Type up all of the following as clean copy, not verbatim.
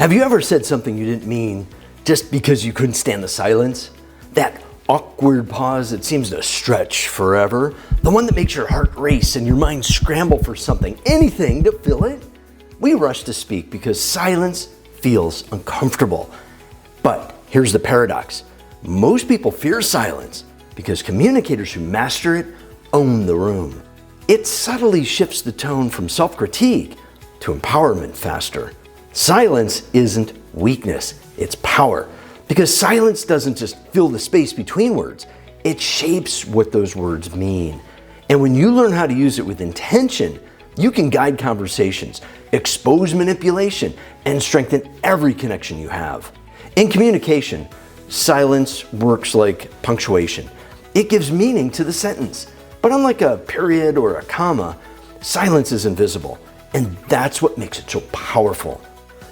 Have you ever said something you didn't mean just because you couldn't stand the silence? That awkward pause that seems to stretch forever? The one that makes your heart race and your mind scramble for something, anything to fill it? We rush to speak because silence feels uncomfortable. But here's the paradox. Most people fear silence because communicators who master it own the room. It subtly shifts the tone from self-critique to empowerment faster. Silence isn't weakness, it's power. Because silence doesn't just fill the space between words, it shapes what those words mean. And when you learn how to use it with intention, you can guide conversations, expose manipulation, and strengthen every connection you have. In communication, silence works like punctuation. It gives meaning to the sentence. But unlike a period or a comma, silence is invisible. And that's what makes it so powerful.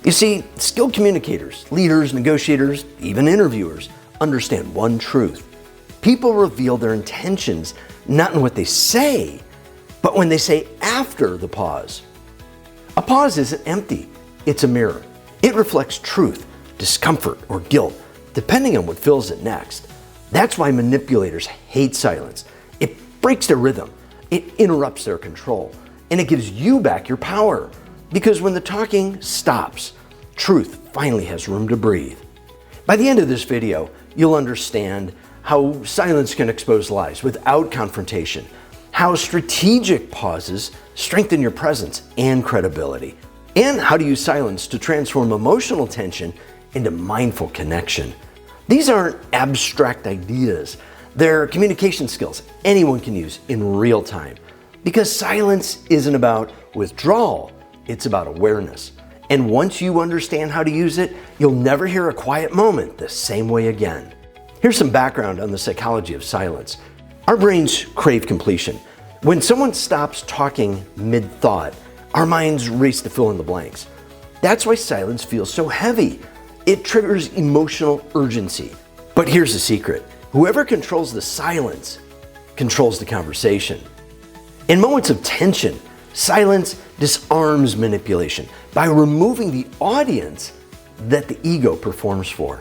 You see, skilled communicators, leaders, negotiators, even interviewers understand one truth. People reveal their intentions not in what they say, but when they say after the pause. A pause isn't empty, it's a mirror. It reflects truth, discomfort, or guilt, depending on what fills it next. That's why manipulators hate silence. It breaks their rhythm, it interrupts their control, and it gives you back your power. Because when the talking stops, truth finally has room to breathe. By the end of this video, you'll understand how silence can expose lies without confrontation, how strategic pauses strengthen your presence and credibility, and how to use silence to transform emotional tension into mindful connection. These aren't abstract ideas. They're communication skills anyone can use in real time. Because silence isn't about withdrawal, it's about awareness. And once you understand how to use it, you'll never hear a quiet moment the same way again. Here's some background on the psychology of silence. Our brains crave completion. When someone stops talking mid-thought, our minds race to fill in the blanks. That's why silence feels so heavy. It triggers emotional urgency. But here's the secret. Whoever controls the silence controls the conversation. In moments of tension, silence disarms manipulation by removing the audience that the ego performs for.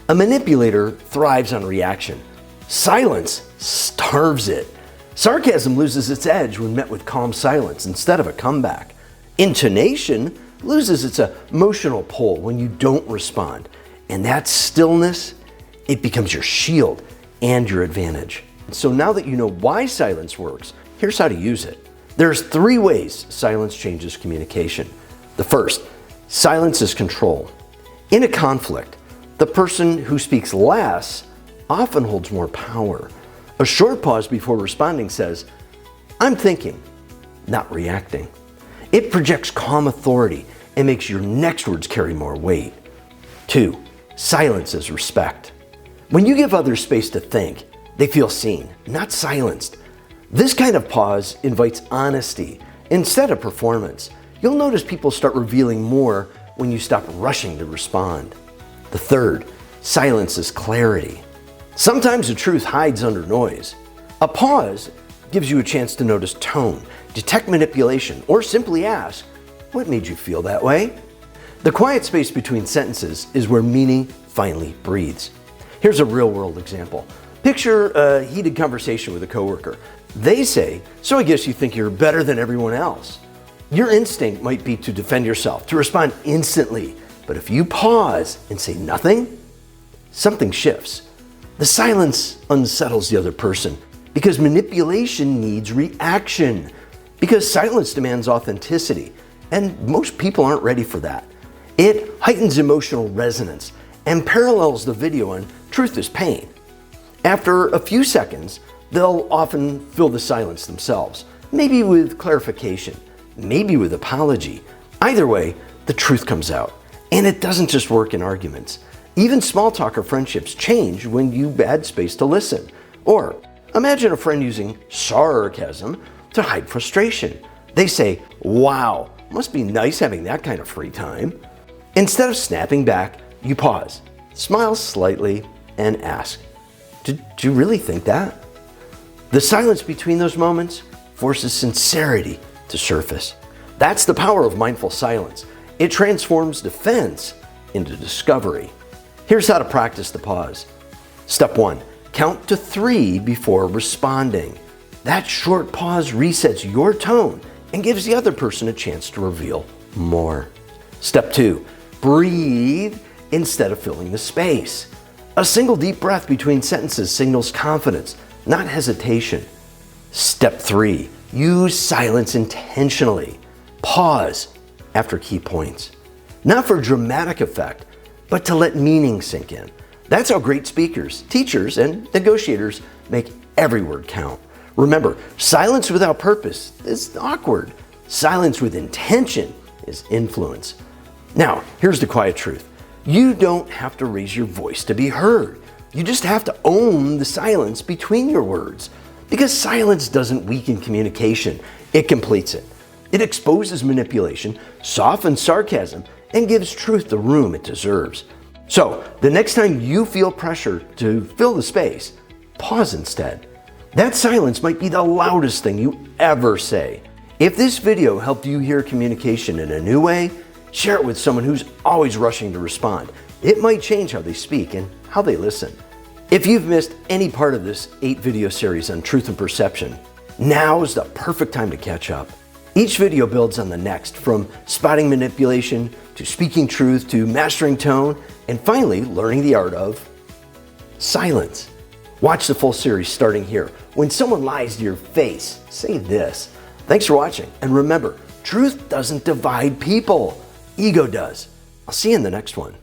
A manipulator thrives on reaction. Silence starves it. Sarcasm loses its edge when met with calm silence instead of a comeback. Intonation loses its emotional pull when you don't respond. And that stillness, it becomes your shield and your advantage. So now that you know why silence works, here's how to use it. There's 3 ways silence changes communication. The first, silence is control. In a conflict, the person who speaks less often holds more power. A short pause before responding says, "I'm thinking," not reacting. It projects calm authority and makes your next words carry more weight. 2, silence is respect. When you give others space to think, they feel seen, not silenced. This kind of pause invites honesty instead of performance. You'll notice people start revealing more when you stop rushing to respond. The third, silence is clarity. Sometimes the truth hides under noise. A pause gives you a chance to notice tone, detect manipulation, or simply ask, "What made you feel that way?" The quiet space between sentences is where meaning finally breathes. Here's a real-world example. Picture a heated conversation with a coworker. They say, "So I guess you think you're better than everyone else." Your instinct might be to defend yourself, to respond instantly. But if you pause and say nothing, something shifts. The silence unsettles the other person because manipulation needs reaction. Because silence demands authenticity, and most people aren't ready for that. It heightens emotional resonance and parallels the video on truth is pain. After a few seconds, they'll often fill the silence themselves, maybe with clarification, maybe with apology. Either way, the truth comes out. And it doesn't just work in arguments. Even small talk or friendships change when you add space to listen. Or imagine a friend using sarcasm to hide frustration. They say, "Wow, must be nice having that kind of free time." Instead of snapping back, you pause, smile slightly, and ask, "Did you really think that?" The silence between those moments forces sincerity to surface. That's the power of mindful silence. It transforms defense into discovery. Here's how to practice the pause. Step 1, count to 3 before responding. That short pause resets your tone and gives the other person a chance to reveal more. Step 2, breathe instead of filling the space. A single deep breath between sentences signals confidence, not hesitation. Step 3, use silence intentionally. Pause after key points. Not for dramatic effect, but to let meaning sink in. That's how great speakers, teachers, and negotiators make every word count. Remember, silence without purpose is awkward. Silence with intention is influence. Now, here's the quiet truth. You don't have to raise your voice to be heard. You just have to own the silence between your words. Because silence doesn't weaken communication, it completes it. It exposes manipulation, softens sarcasm, and gives truth the room it deserves. So, the next time you feel pressure to fill the space, pause instead. That silence might be the loudest thing you ever say. If this video helped you hear communication in a new way, share it with someone who's always rushing to respond. It might change how they speak and how they listen. If you've missed any part of this 8-video series on truth and perception, now is the perfect time to catch up. Each video builds on the next, from spotting manipulation, to speaking truth, to mastering tone, and finally learning the art of silence. Watch the full series starting here. When someone lies to your face, say this. Thanks for watching, and remember, truth doesn't divide people. Ego does. I'll see you in the next one.